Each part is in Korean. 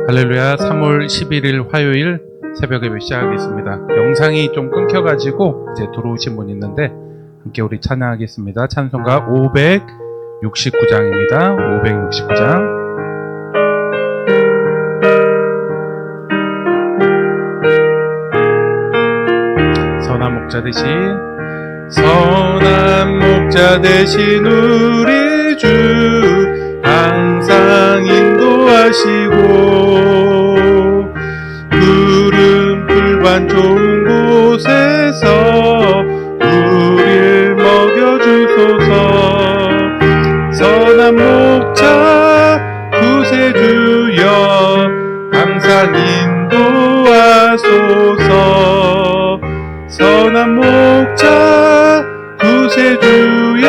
할렐루야. 3월 11일 화요일 새벽 예배 시작하겠습니다. 영상이 좀 끊겨가지고 이제 들어오신 분 있는데 함께 우리 찬양하겠습니다. 찬송가 569장입니다. 569장. 선한 목자 되신 우리 주 항상 인도하시고 푸른 풀밭 좋은 곳에서 우릴 먹여주소서. 선한 목자 구세주여 항상 인도하소서. 선한 목자 구세주여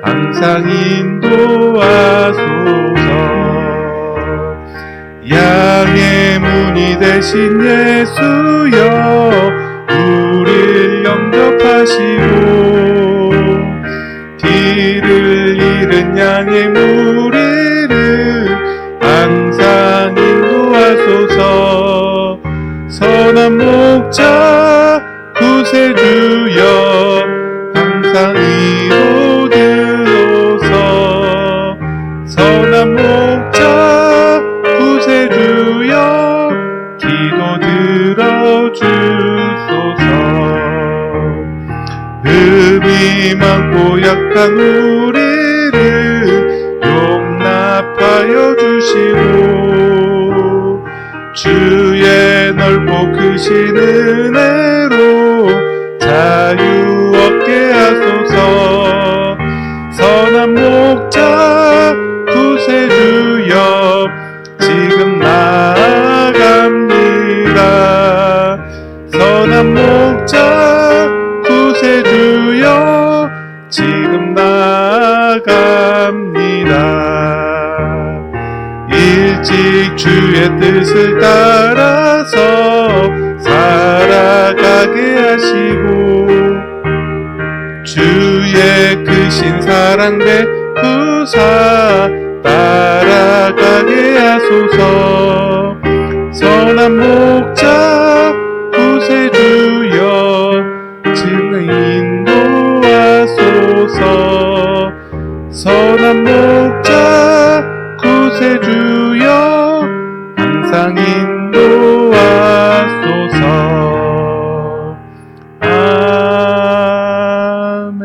항상 인도하소서. 양의 문이 되신 예수여 우릴 영접하시고 길을 잃은 양의 무리를 항상 인도하소서. 선한 목자 구세주여 항상 이루드소서. 선한 목자 구세주여 기도 들어주소서. 흠이 많고 약한 우리를 용납하여 주시고 주의 넓고 크신 은혜로 자유 얻게 하소서. 선한 목자 구세주여 지금 나아갑니다. 선한 목자 구세주여 지금 나아갑니다. 일찍 주의 뜻을 따라서 살아가게 하시고 주의 크신 사랑 베푸사 따라가게 하소서. 선한 목자 구세주여 지금 인도하소서. 선한 목자 구세주여 항상 인도하소서.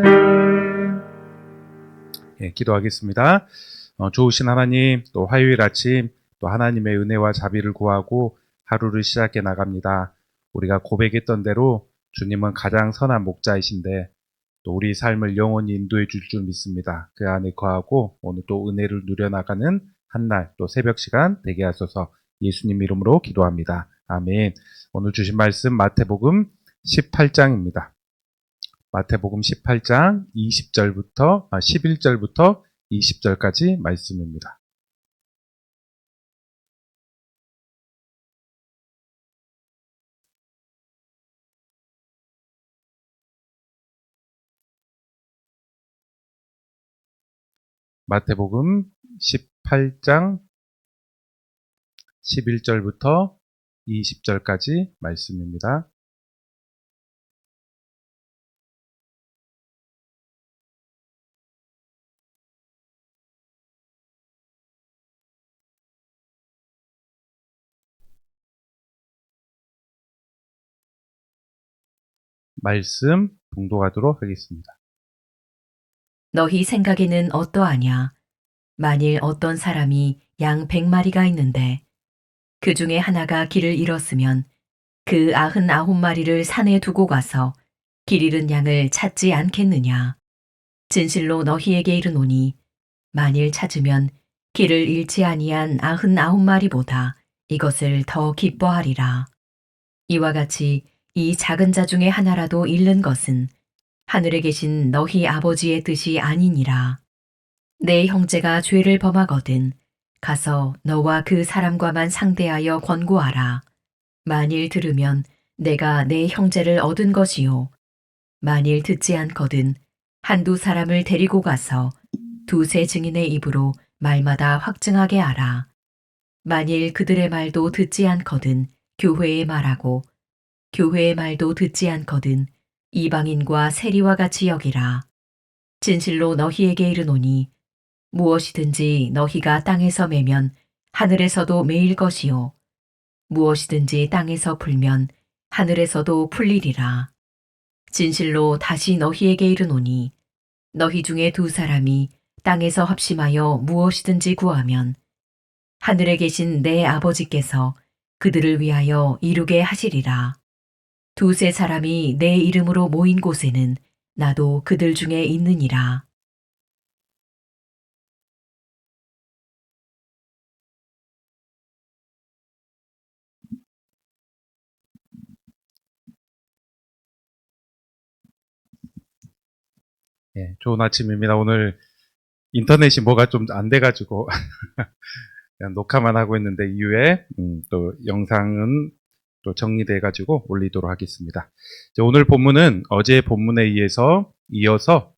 아멘. 예, 기도하겠습니다. 좋으신 하나님, 또 화요일 아침 또 하나님의 은혜와 자비를 구하고 하루를 시작해 나갑니다. 우리가 고백했던 대로 주님은 가장 선한 목자이신데 또 우리 삶을 영원히 인도해 줄 줄 믿습니다. 그 안에 거하고 오늘 또 은혜를 누려나가는 한날 또 새벽 시간 되게 하소서. 예수님 이름으로 기도합니다. 아멘. 오늘 주신 말씀 마태복음 18장입니다. 마태복음 18장 11절부터 20절까지 말씀입니다. 마태복음 18장 11절부터 20절까지 말씀입니다. 말씀 봉독하도록 하겠습니다. 너희 생각에는 어떠하냐? 만일 어떤 사람이 양 100마리가 있는데 그 중에 하나가 길을 잃었으면 그 99마리를 산에 두고 가서 길 잃은 양을 찾지 않겠느냐? 진실로 너희에게 이르노니 만일 찾으면 길을 잃지 아니한 99마리보다 이것을 더 기뻐하리라. 이와 같이 이 작은 자 중에 하나라도 잃는 것은 하늘에 계신 너희 아버지의 뜻이 아니니라. 내 형제가 죄를 범하거든 가서 너와 그 사람과만 상대하여 권고하라. 만일 들으면 내가 내 형제를 얻은 것이요 만일 듣지 않거든 한두 사람을 데리고 가서 두세 증인의 입으로 말마다 확증하게 하라. 만일 그들의 말도 듣지 않거든 교회의 말하고 교회의 말도 듣지 않거든 이방인과 세리와 같이 여기라. 진실로 너희에게 이르노니 무엇이든지 너희가 땅에서 매면 하늘에서도 매일 것이요 무엇이든지 땅에서 풀면 하늘에서도 풀리리라. 진실로 다시 너희에게 이르노니 너희 중에 두 사람이 땅에서 합심하여 무엇이든지 구하면 하늘에 계신 내 아버지께서 그들을 위하여 이루게 하시리라. 두세 사람이 내 이름으로 모인 곳에는 나도 그들 중에 있느니라. 예, 좋은 아침입니다. 오늘 인터넷이 뭐가 좀 안 돼가지고 그냥 녹화만 하고 있는데 이후에 또 영상은 또 정리돼가지고 올리도록 하겠습니다. 이제 오늘 본문은 어제 본문에 의해서 이어서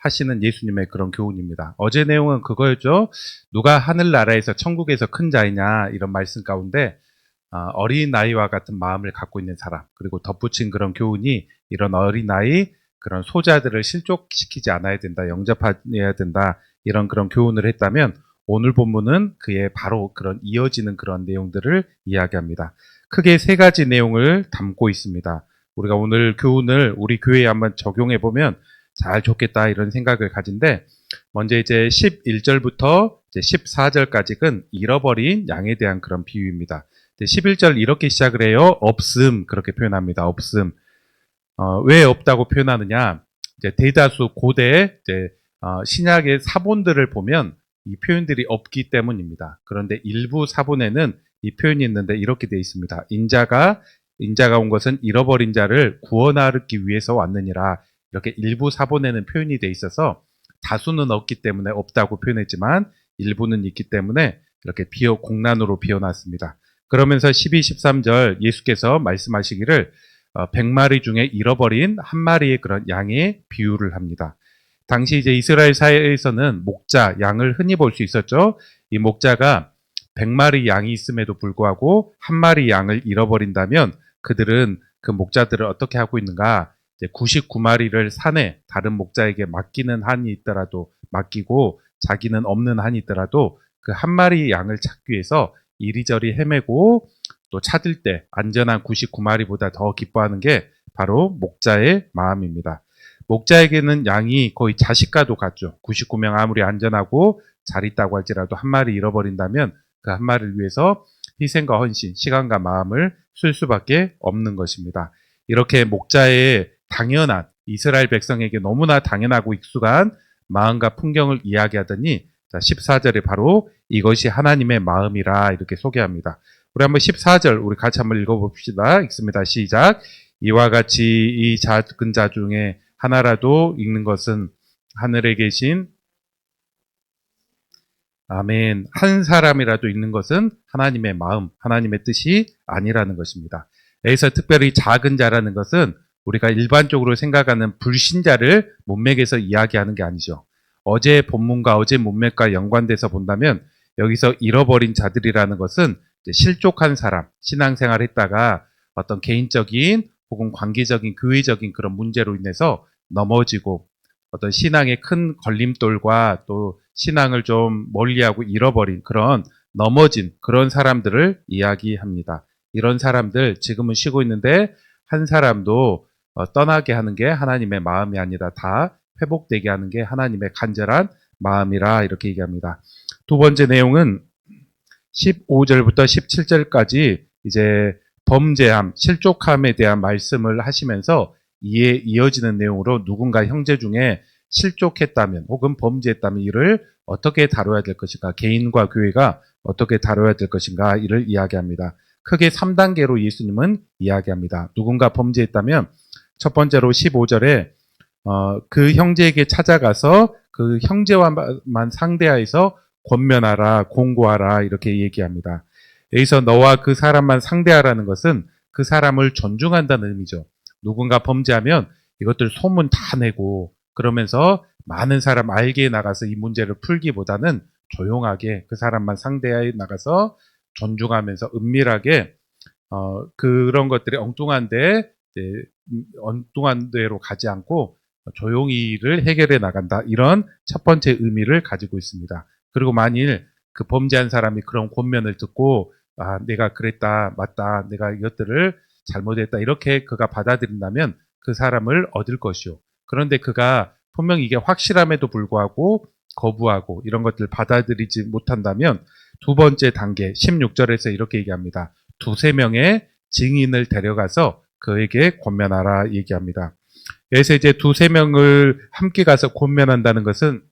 하시는 예수님의 그런 교훈입니다. 어제 내용은 그거였죠. 누가 하늘나라에서 천국에서 큰 자이냐 이런 말씀 가운데 어린 나이와 같은 마음을 갖고 있는 사람 그리고 덧붙인 그런 교훈이 이런 어린 나이 그런 소자들을 실족시키지 않아야 된다, 영접해야 된다 이런 그런 교훈을 했다면 오늘 본문은 그에 바로 그런 이어지는 그런 내용들을 이야기합니다. 크게 세 가지 내용을 담고 있습니다. 우리가 오늘 교훈을 우리 교회에 한번 적용해 보면 잘 좋겠다 이런 생각을 가진데 먼저 이제 11절부터 이제 14절까지는 잃어버린 양에 대한 그런 비유입니다. 11절 이렇게 시작을 해요. 없음 그렇게 표현합니다. 없음. 왜 없다고 표현하느냐? 이제 대다수 고대 이제 신약의 사본들을 보면 이 표현들이 없기 때문입니다. 그런데 일부 사본에는 이 표현이 있는데 이렇게 되어 있습니다. 인자가 온 것은 잃어버린 자를 구원하기 위해서 왔느니라. 이렇게 일부 사본에는 표현이 되어 있어서 다수는 없기 때문에 없다고 표현했지만 일부는 있기 때문에 이렇게 공란으로 비워놨습니다. 그러면서 12, 13절 예수께서 말씀하시기를 100마리 중에 잃어버린 한 마리의 그런 양의 비유를 합니다. 당시 이제 이스라엘 사회에서는 목자, 양을 흔히 볼 수 있었죠. 이 목자가 100마리 양이 있음에도 불구하고 한 마리 양을 잃어버린다면 그들은 그 목자들을 어떻게 하고 있는가? 이제 99마리를 산에 다른 목자에게 맡기는 한이 있더라도 맡기고 자기는 없는 한이 있더라도 그 한 마리 양을 찾기 위해서 이리저리 헤매고 또 찾을 때 안전한 99마리보다 더 기뻐하는 게 바로 목자의 마음입니다. 목자에게는 양이 거의 자식과도 같죠. 99명 아무리 안전하고 잘 있다고 할지라도 한 마리 잃어버린다면 그 한 마리를 위해서 희생과 헌신, 시간과 마음을 쓸 수밖에 없는 것입니다. 이렇게 목자의 당연한 이스라엘 백성에게 너무나 당연하고 익숙한 마음과 풍경을 이야기하더니 14절에 바로 이것이 하나님의 마음이라 이렇게 소개합니다. 우리 한번 14절 우리 같이 한번 읽어봅시다. 읽습니다. 시작. 이와 같이 이 작은 자 중에 하나라도 읽는 것은 하늘에 계신 아멘. 한 사람이라도 읽는 것은 하나님의 마음, 하나님의 뜻이 아니라는 것입니다. 여기서 특별히 작은 자라는 것은 우리가 일반적으로 생각하는 불신자를 문맥에서 이야기하는 게 아니죠. 어제 본문과 어제 문맥과 연관돼서 본다면 여기서 잃어버린 자들이라는 것은 실족한 사람, 신앙생활 했다가 어떤 개인적인 혹은 관계적인 교회적인 그런 문제로 인해서 넘어지고 어떤 신앙의 큰 걸림돌과 또 신앙을 좀 멀리하고 잃어버린 그런 넘어진 그런 사람들을 이야기합니다. 이런 사람들 지금은 쉬고 있는데 한 사람도 떠나게 하는 게 하나님의 마음이 아니라 다 회복되게 하는 게 하나님의 간절한 마음이라 이렇게 얘기합니다. 두 번째 내용은 15절부터 17절까지 이제 범죄함, 실족함에 대한 말씀을 하시면서 이에 이어지는 내용으로 누군가 형제 중에 실족했다면 혹은 범죄했다면 이를 어떻게 다뤄야 될 것인가, 개인과 교회가 어떻게 다뤄야 될 것인가 이를 이야기합니다. 크게 3단계로 예수님은 이야기합니다. 누군가 범죄했다면 첫 번째로 15절에 그 형제에게 찾아가서 그 형제와만 상대하여서 권면하라, 공고하라 이렇게 얘기합니다. 여기서 너와 그 사람만 상대하라는 것은 그 사람을 존중한다는 의미죠. 누군가 범죄하면 이것들 소문 다 내고 그러면서 많은 사람 알게 나가서 이 문제를 풀기보다는 조용하게 그 사람만 상대해 나가서 존중하면서 은밀하게 그런 것들이 엉뚱한 데로 가지 않고 조용히 일을 해결해 나간다. 이런 첫 번째 의미를 가지고 있습니다. 그리고 만일 그 범죄한 사람이 그런 권면을 듣고 내가 그랬다, 맞다, 내가 이것들을 잘못했다 이렇게 그가 받아들인다면 그 사람을 얻을 것이요. 그런데 그가 분명히 이게 확실함에도 불구하고 거부하고 이런 것들을 받아들이지 못한다면 두 번째 단계 16절에서 이렇게 얘기합니다. 두세 명의 증인을 데려가서 그에게 권면하라 얘기합니다. 그래서 이제 두세 명을 함께 가서 권면한다는 것은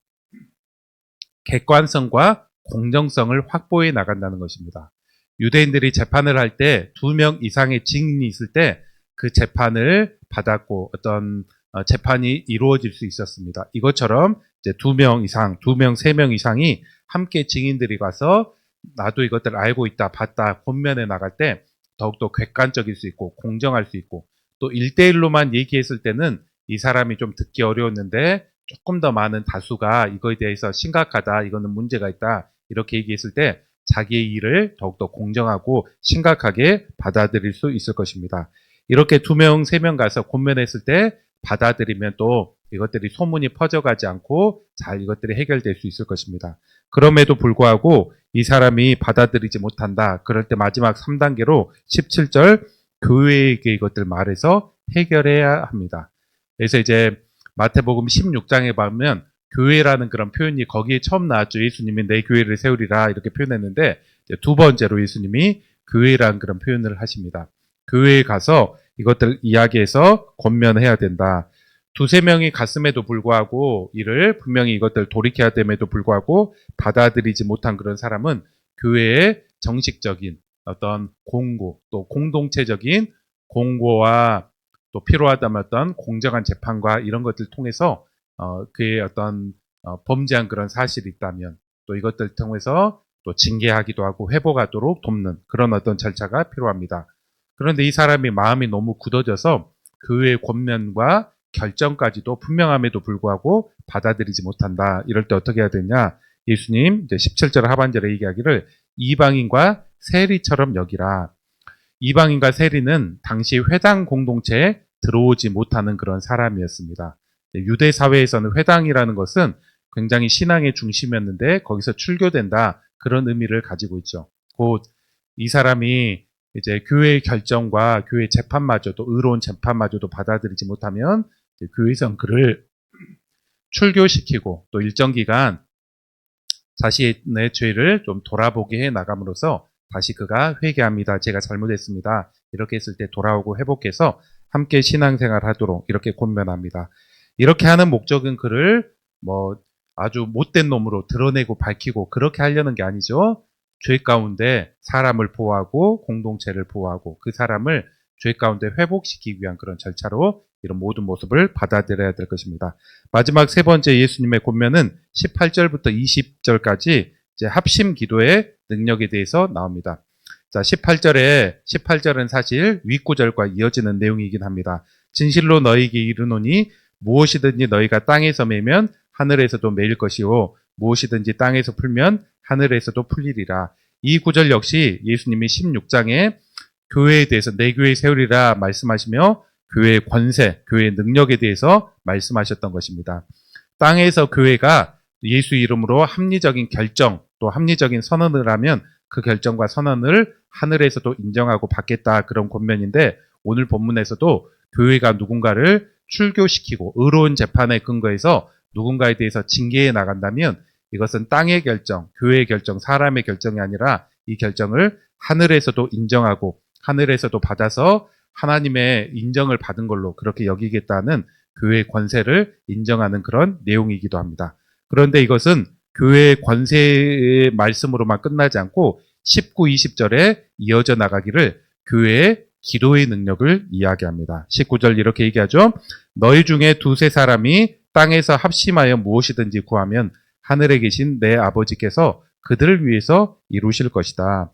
객관성과 공정성을 확보해 나간다는 것입니다. 유대인들이 재판을 할 때 두 명 이상의 증인이 있을 때 그 재판을 받았고 어떤 재판이 이루어질 수 있었습니다. 이것처럼 이제 두 명 이상, 세 명 이상이 함께 증인들이 가서 나도 이것들을 알고 있다, 봤다, 권면해 나갈 때 더욱더 객관적일 수 있고 공정할 수 있고 또 1대1로만 얘기했을 때는 이 사람이 좀 듣기 어려웠는데 조금 더 많은 다수가 이거에 대해서 심각하다, 이거는 문제가 있다 이렇게 얘기했을 때 자기의 일을 더욱더 공정하고 심각하게 받아들일 수 있을 것입니다. 이렇게 두 명, 세 명 가서 권면했을 때 받아들이면 또 이것들이 소문이 퍼져가지 않고 잘 이것들이 해결될 수 있을 것입니다. 그럼에도 불구하고 이 사람이 받아들이지 못한다. 그럴 때 마지막 3단계로 17절 교회에게 이것들 말해서 해결해야 합니다. 그래서 이제 마태복음 16장에 보면 교회라는 그런 표현이 거기에 처음 나왔죠. 예수님이 내 교회를 세우리라 이렇게 표현했는데 두 번째로 예수님이 교회라는 그런 표현을 하십니다. 교회에 가서 이것들 이야기해서 권면해야 된다. 두세 명이 갔음에도 불구하고 이를 분명히 이것들 돌이켜야 됨에도 불구하고 받아들이지 못한 그런 사람은 교회의 정식적인 어떤 공고 또 공동체적인 공고와 또 필요하다면 어떤 공정한 재판과 이런 것들 통해서 그의 어떤 범죄한 그런 사실이 있다면 또 이것들 통해서 또 징계하기도 하고 회복하도록 돕는 그런 어떤 절차가 필요합니다. 그런데 이 사람이 마음이 너무 굳어져서 교회의 권면과 결정까지도 분명함에도 불구하고 받아들이지 못한다. 이럴 때 어떻게 해야 되냐? 예수님 이제 17절 하반절에 얘기하기를 이방인과 세리처럼 여기라. 이방인과 세리는 당시 회당 공동체에 들어오지 못하는 그런 사람이었습니다. 유대 사회에서는 회당이라는 것은 굉장히 신앙의 중심이었는데 거기서 출교된다. 그런 의미를 가지고 있죠. 곧 이 사람이 이제 교회의 결정과 교회 재판마저도 의로운 재판마저도 받아들이지 못하면 교회에선 그를 출교시키고 또 일정 기간 자신의 죄를 좀 돌아보게 해 나감으로써 다시 그가 회개합니다. 제가 잘못했습니다. 이렇게 했을 때 돌아오고 회복해서 함께 신앙생활 하도록 이렇게 권면합니다. 이렇게 하는 목적은 그를 아주 못된 놈으로 드러내고 밝히고 그렇게 하려는 게 아니죠. 죄 가운데 사람을 보호하고 공동체를 보호하고 그 사람을 죄 가운데 회복시키기 위한 그런 절차로 이런 모든 모습을 받아들여야 될 것입니다. 마지막 세 번째 예수님의 권면은 18절부터 20절까지 이제 합심 기도의 능력에 대해서 나옵니다. 자, 18절은 사실 윗구절과 이어지는 내용이긴 합니다. 진실로 너희에게 이르노니 무엇이든지 너희가 땅에서 매면 하늘에서도 매일 것이요 무엇이든지 땅에서 풀면 하늘에서도 풀리리라. 이 구절 역시 예수님이 16장에 교회에 대해서 내 교회 세우리라 말씀하시며 교회의 권세, 교회의 능력에 대해서 말씀하셨던 것입니다. 땅에서 교회가 예수 이름으로 합리적인 결정 또 합리적인 선언을 하면 그 결정과 선언을 하늘에서도 인정하고 받겠다 그런 권면인데 오늘 본문에서도 교회가 누군가를 출교시키고 의로운 재판에 근거해서 누군가에 대해서 징계해 나간다면 이것은 땅의 결정, 교회의 결정, 사람의 결정이 아니라 이 결정을 하늘에서도 인정하고 하늘에서도 받아서 하나님의 인정을 받은 걸로 그렇게 여기겠다는 교회의 권세를 인정하는 그런 내용이기도 합니다. 그런데 이것은 교회의 권세의 말씀으로만 끝나지 않고 19, 20절에 이어져 나가기를 교회의 기도의 능력을 이야기합니다. 19절 이렇게 얘기하죠. 너희 중에 두세 사람이 땅에서 합심하여 무엇이든지 구하면 하늘에 계신 내 아버지께서 그들을 위해서 이루실 것이다.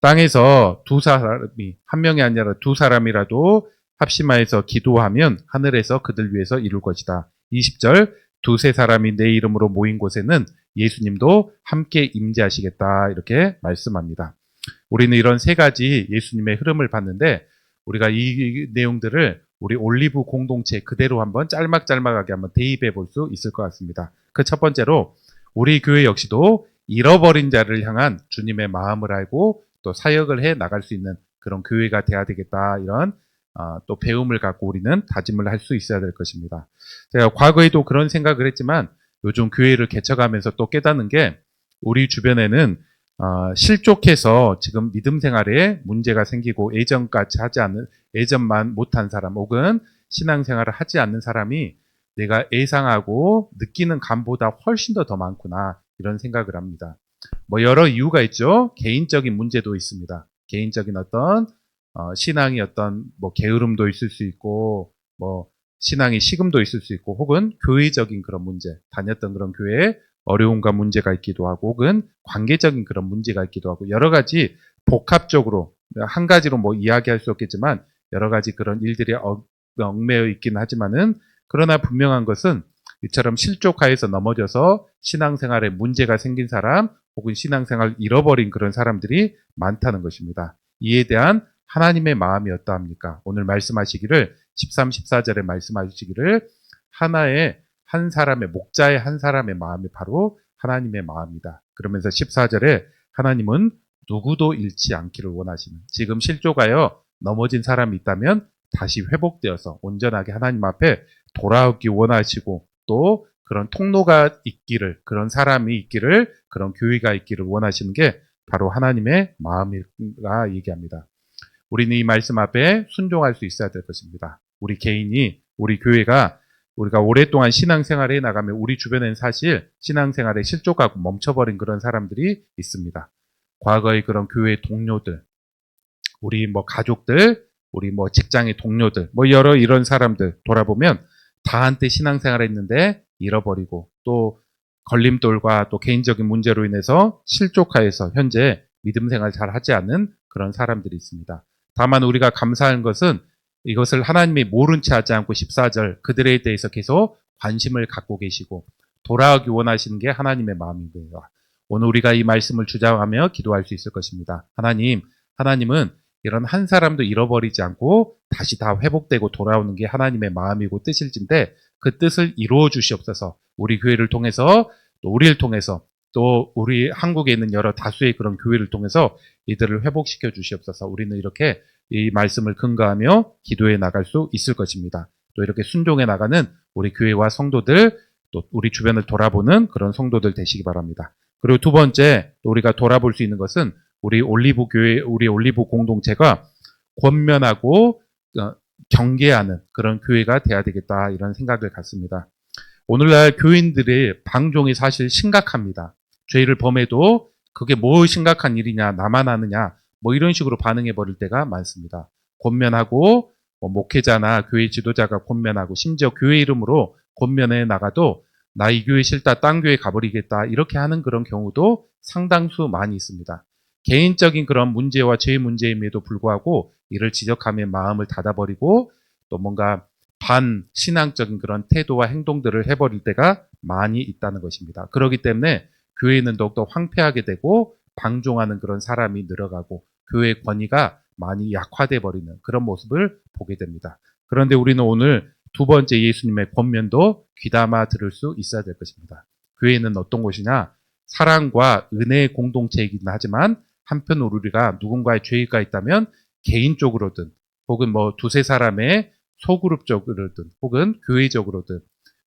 땅에서 두 사람이 한 명이 아니라 두 사람이라도 합심하여서 기도하면 하늘에서 그들 위해서 이룰 것이다. 20절 두세 사람이 내 이름으로 모인 곳에는 예수님도 함께 임재하시겠다 이렇게 말씀합니다. 우리는 이런 세 가지 예수님의 흐름을 봤는데 우리가 이 내용들을 우리 올리브 공동체 그대로 한번 짤막짤막하게 한번 대입해 볼 수 있을 것 같습니다. 그 첫 번째로 우리 교회 역시도 잃어버린 자를 향한 주님의 마음을 알고 또 사역을 해 나갈 수 있는 그런 교회가 돼야 되겠다 이런 또 배움을 갖고 우리는 다짐을 할 수 있어야 될 것입니다. 제가 과거에도 그런 생각을 했지만 요즘 교회를 개척하면서 또 깨닫는 게 우리 주변에는 실족해서 지금 믿음 생활에 문제가 생기고 예전만 못한 사람 혹은 신앙생활을 하지 않는 사람이 내가 예상하고 느끼는 감보다 훨씬 더 많구나 이런 생각을 합니다. 뭐 여러 이유가 있죠. 개인적인 문제도 있습니다. 개인적인 어떤 신앙이 어떤 뭐 게으름도 있을 수 있고 뭐 신앙이 식음도 있을 수 있고 혹은 교회적인 그런 문제, 다녔던 그런 교회에 어려움과 문제가 있기도 하고 혹은 관계적인 그런 문제가 있기도 하고 여러 가지 복합적으로 한 가지로 뭐 이야기할 수 없겠지만 여러 가지 그런 일들이 얽매여 있긴 하지만은 그러나 분명한 것은 이처럼 실족하에서 넘어져서 신앙생활에 문제가 생긴 사람 혹은 신앙생활을 잃어버린 그런 사람들이 많다는 것입니다. 이에 대한 하나님의 마음이 어떠합니까? 오늘 말씀하시기를 13, 14절에 말씀하시기를 한 사람의 목자의 한 사람의 마음이 바로 하나님의 마음이다. 그러면서 14절에 하나님은 누구도 잃지 않기를 원하시는 지금 실족하여 넘어진 사람이 있다면 다시 회복되어서 온전하게 하나님 앞에 돌아오기 원하시고 또 그런 통로가 있기를 그런 사람이 있기를 그런 교회가 있기를 원하시는 게 바로 하나님의 마음이라 얘기합니다. 우리는 이 말씀 앞에 순종할 수 있어야 될 것입니다. 우리 개인이 우리 교회가 우리가 오랫동안 신앙생활에 나가면 우리 주변에는 사실 신앙생활에 실족하고 멈춰버린 그런 사람들이 있습니다. 과거의 그런 교회 동료들, 우리 뭐 가족들, 우리 뭐 직장의 동료들, 뭐 여러 이런 사람들 돌아보면 다 한때 신앙생활을 했는데 잃어버리고 또 걸림돌과 또 개인적인 문제로 인해서 실족하여서 현재 믿음 생활 잘 하지 않는 그런 사람들이 있습니다. 다만 우리가 감사한 것은 이것을 하나님이 모른 채 하지 않고 14절 그들에 대해서 계속 관심을 갖고 계시고 돌아오기 원하시는 게 하나님의 마음이고요. 오늘 우리가 이 말씀을 주장하며 기도할 수 있을 것입니다. 하나님은 이런 한 사람도 잃어버리지 않고 다시 다 회복되고 돌아오는 게 하나님의 마음이고 뜻일진데 그 뜻을 이루어 주시옵소서. 우리 교회를 통해서 또 우리를 통해서 또 우리 한국에 있는 여러 다수의 그런 교회를 통해서 이들을 회복시켜 주시옵소서. 우리는 이렇게 이 말씀을 근거하며 기도해 나갈 수 있을 것입니다. 또 이렇게 순종해 나가는 우리 교회와 성도들 또 우리 주변을 돌아보는 그런 성도들 되시기 바랍니다. 그리고 두 번째 또 우리가 돌아볼 수 있는 것은 우리 올리브 교회, 우리 올리브 공동체가 권면하고 경계하는 그런 교회가 돼야 되겠다 이런 생각을 갖습니다. 오늘날 교인들의 방종이 사실 심각합니다. 죄를 범해도 그게 뭐 심각한 일이냐, 나만 하느냐, 뭐 이런 식으로 반응해 버릴 때가 많습니다. 권면하고 뭐 목회자나 교회 지도자가 권면하고 심지어 교회 이름으로 권면해 나가도 나 이 교회 싫다, 딴 교회 가버리겠다 이렇게 하는 그런 경우도 상당수 많이 있습니다. 개인적인 그런 문제와 죄 문제임에도 불구하고 이를 지적하며 마음을 닫아버리고 또 뭔가 반신앙적인 그런 태도와 행동들을 해버릴 때가 많이 있다는 것입니다. 그렇기 때문에 교회는 더욱더 황폐하게 되고 방종하는 그런 사람이 늘어가고 교회의 권위가 많이 약화돼 버리는 그런 모습을 보게 됩니다. 그런데 우리는 오늘 두 번째 예수님의 권면도 귀담아 들을 수 있어야 될 것입니다. 교회는 어떤 곳이냐? 사랑과 은혜의 공동체이긴 하지만 한편으로 우리가 누군가의 죄가 있다면 개인적으로든 혹은 뭐 두세 사람의 소그룹적으로든 혹은 교회적으로든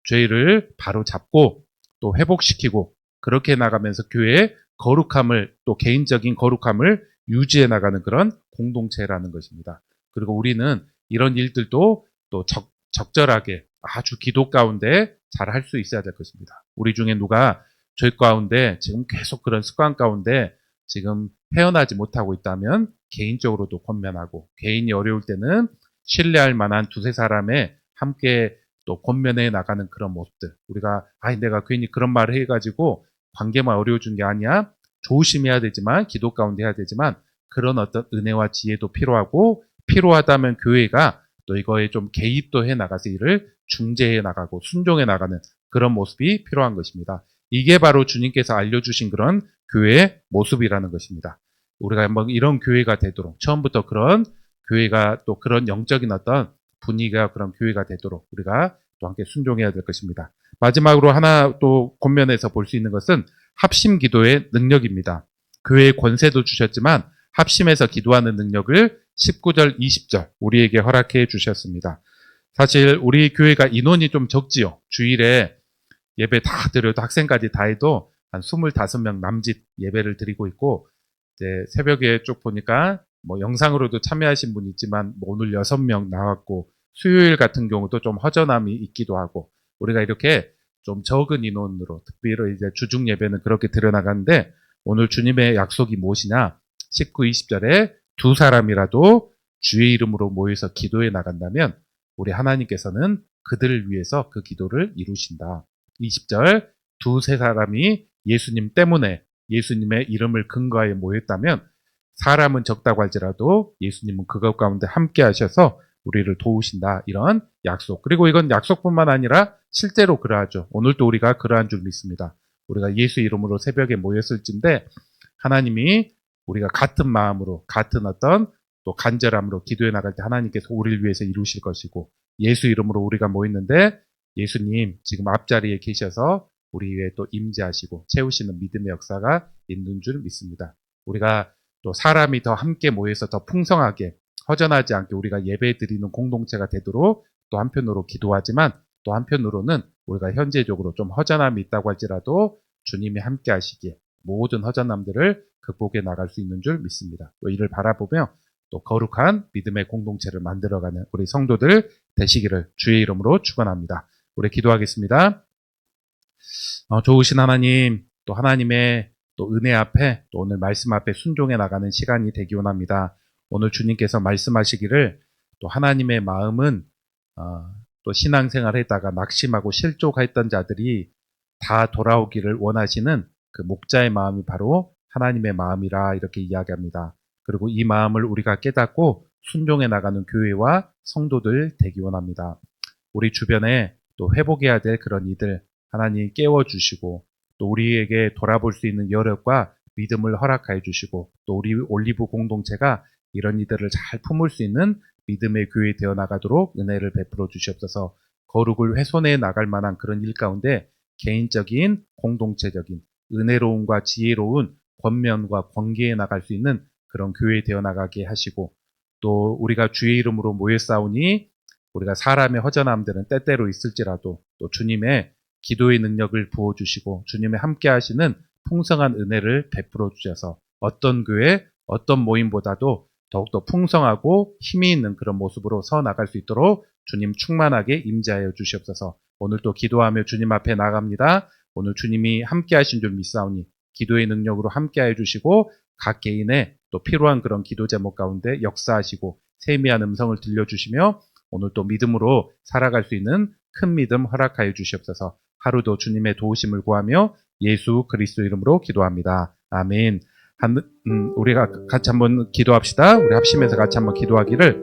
죄를 바로 잡고 또 회복시키고 그렇게 나가면서 교회의 거룩함을 또 개인적인 거룩함을 유지해 나가는 그런 공동체라는 것입니다. 그리고 우리는 이런 일들도 또 적절하게 아주 기도 가운데 잘 할 수 있어야 될 것입니다. 우리 중에 누가 죄 가운데 지금 계속 그런 습관 가운데 지금 헤어나지 못하고 있다면 개인적으로도 권면하고 개인이 어려울 때는 신뢰할 만한 두세 사람의 함께 또 권면해 나가는 그런 모습들 우리가 내가 괜히 그런 말을 해가지고 관계만 어려워진 게 아니야 조심해야 되지만 기도 가운데 해야 되지만 그런 어떤 은혜와 지혜도 필요하고 필요하다면 교회가 또 이거에 좀 개입도 해 나가서 이를 중재해 나가고 순종해 나가는 그런 모습이 필요한 것입니다. 이게 바로 주님께서 알려주신 그런 교회의 모습이라는 것입니다. 우리가 한번 이런 교회가 되도록, 처음부터 그런 교회가 또 그런 영적인 어떤 분위기가 그런 교회가 되도록 우리가 또 함께 순종해야 될 것입니다. 마지막으로 하나 또 권면에서 볼 수 있는 것은 합심 기도의 능력입니다. 교회에 권세도 주셨지만 합심해서 기도하는 능력을 19절, 20절 우리에게 허락해 주셨습니다. 사실 우리 교회가 인원이 좀 적지요. 주일에 예배 다 드려도 학생까지 다 해도 한 25명 남짓 예배를 드리고 있고, 이제 새벽에 쭉 보니까 뭐 영상으로도 참여하신 분 있지만 뭐 오늘 6명 나왔고, 수요일 같은 경우도 좀 허전함이 있기도 하고, 우리가 이렇게 좀 적은 인원으로, 특별히 이제 주중 예배는 그렇게 드려나가는데, 오늘 주님의 약속이 무엇이냐? 19, 20절에 두 사람이라도 주의 이름으로 모여서 기도해 나간다면 우리 하나님께서는 그들을 위해서 그 기도를 이루신다. 20절, 두세 사람이 예수님 때문에 예수님의 이름을 근거하여 모였다면 사람은 적다고 할지라도 예수님은 그것 가운데 함께 하셔서 우리를 도우신다. 이런 약속. 그리고 이건 약속뿐만 아니라 실제로 그러하죠. 오늘도 우리가 그러한 줄 믿습니다. 우리가 예수 이름으로 새벽에 모였을진데 하나님이 우리가 같은 마음으로, 같은 어떤 또 간절함으로 기도해 나갈 때 하나님께서 우리를 위해서 이루실 것이고, 예수 이름으로 우리가 모였는데 예수님 지금 앞자리에 계셔서 우리 위해 또 임재하시고 채우시는 믿음의 역사가 있는 줄 믿습니다. 우리가 또 사람이 더 함께 모여서 더 풍성하게 허전하지 않게 우리가 예배 드리는 공동체가 되도록 또 한편으로 기도하지만, 또 한편으로는 우리가 현재적으로 좀 허전함이 있다고 할지라도 주님이 함께 하시기에 모든 허전함들을 극복해 나갈 수 있는 줄 믿습니다. 또 이를 바라보며 또 거룩한 믿음의 공동체를 만들어가는 우리 성도들 되시기를 주의 이름으로 축원합니다. 우리 기도하겠습니다. 좋으신 하나님, 또 하나님의 또 은혜 앞에 또 오늘 말씀 앞에 순종해 나가는 시간이 되기 원합니다. 오늘 주님께서 말씀하시기를 또 하나님의 마음은 또 신앙생활 했다가 낙심하고 실족했던 자들이 다 돌아오기를 원하시는 그 목자의 마음이 바로 하나님의 마음이라 이렇게 이야기합니다. 그리고 이 마음을 우리가 깨닫고 순종해 나가는 교회와 성도들 되기 원합니다. 우리 주변에 또 회복해야 될 그런 이들 하나님 깨워주시고, 또 우리에게 돌아볼 수 있는 여력과 믿음을 허락해 주시고, 또 우리 올리브 공동체가 이런 이들을 잘 품을 수 있는 믿음의 교회 되어 나가도록 은혜를 베풀어 주시옵소서. 거룩을 훼손해 나갈 만한 그런 일 가운데 개인적인, 공동체적인 은혜로움과 지혜로운 권면과 권계해 나갈 수 있는 그런 교회 되어 나가게 하시고, 또 우리가 주의 이름으로 모여 싸우니 우리가 사람의 허전함들은 때때로 있을지라도 또 주님의 기도의 능력을 부어주시고 주님의 함께 하시는 풍성한 은혜를 베풀어 주셔서 어떤 교회, 어떤 모임보다도 더욱더 풍성하고 힘이 있는 그런 모습으로 서 나갈 수 있도록 주님 충만하게 임재하여 주시옵소서. 오늘 또 기도하며 주님 앞에 나갑니다. 오늘 주님이 함께 하신 줄 믿사오니 기도의 능력으로 함께 해 주시고 각 개인의 또 필요한 그런 기도 제목 가운데 역사하시고 세미한 음성을 들려주시며 오늘 또 믿음으로 살아갈 수 있는 큰 믿음 허락하여 주시옵소서. 하루도 주님의 도우심을 구하며 예수 그리스도 이름으로 기도합니다. 아멘. 우리가 같이 한번 기도합시다. 우리 합심해서 같이 한번 기도하기를,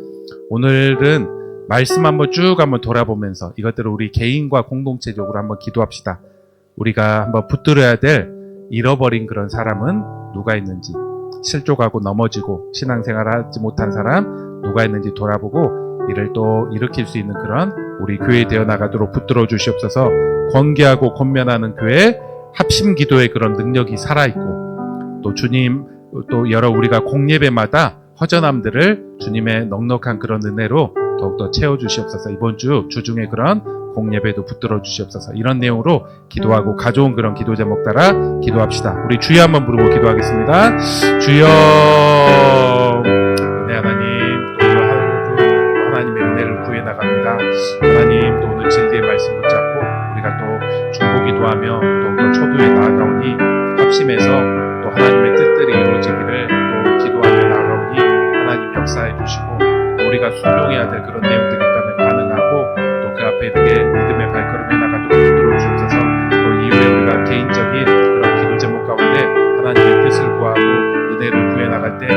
오늘은 말씀 한번 쭉 한번 돌아보면서 이것들을 우리 개인과 공동체적으로 한번 기도합시다. 우리가 한번 붙들어야 될 잃어버린 그런 사람은 누가 있는지, 실족하고 넘어지고 신앙생활하지 못한 사람 누가 있는지 돌아보고 이를 또 일으킬 수 있는 그런 우리 교회 되어 나가도록 붙들어 주시옵소서. 권계하고 권면하는 교회 합심 기도의 그런 능력이 살아있고, 또 주님 또 여러 우리가 공예배마다 허전함들을 주님의 넉넉한 그런 은혜로 더욱더 채워주시옵소서. 이번 주 주중에 그런 공예배도 붙들어 주시옵소서. 이런 내용으로 기도하고 가져온 그런 기도 제목 따라 기도합시다. 우리 주여 한번 부르고 기도하겠습니다. 주여, 은혜 하나님, 또 하나님의 은혜를 구해 나갑니다. 하나님, 또 오늘 진리의 말씀 붙잡고 우리가 또 중보기도 하며 더욱더 초도에 나아가오니 합심해서 또 하나님의 뜻들이 이루어지기를 또 기도하며 나아가오니 하나님 역사해 주시고, 또 우리가 순종해야 될 그런 내용들이 있다면 가능하고 또 그 앞에 이렇게 믿음의 발걸음에 나가도록 붙들어 주옵소서. 또 이후에 우리가 개인적인 그런 기도 제목 가운데 하나님의 뜻을 구하고 은혜를 구해 나갈 때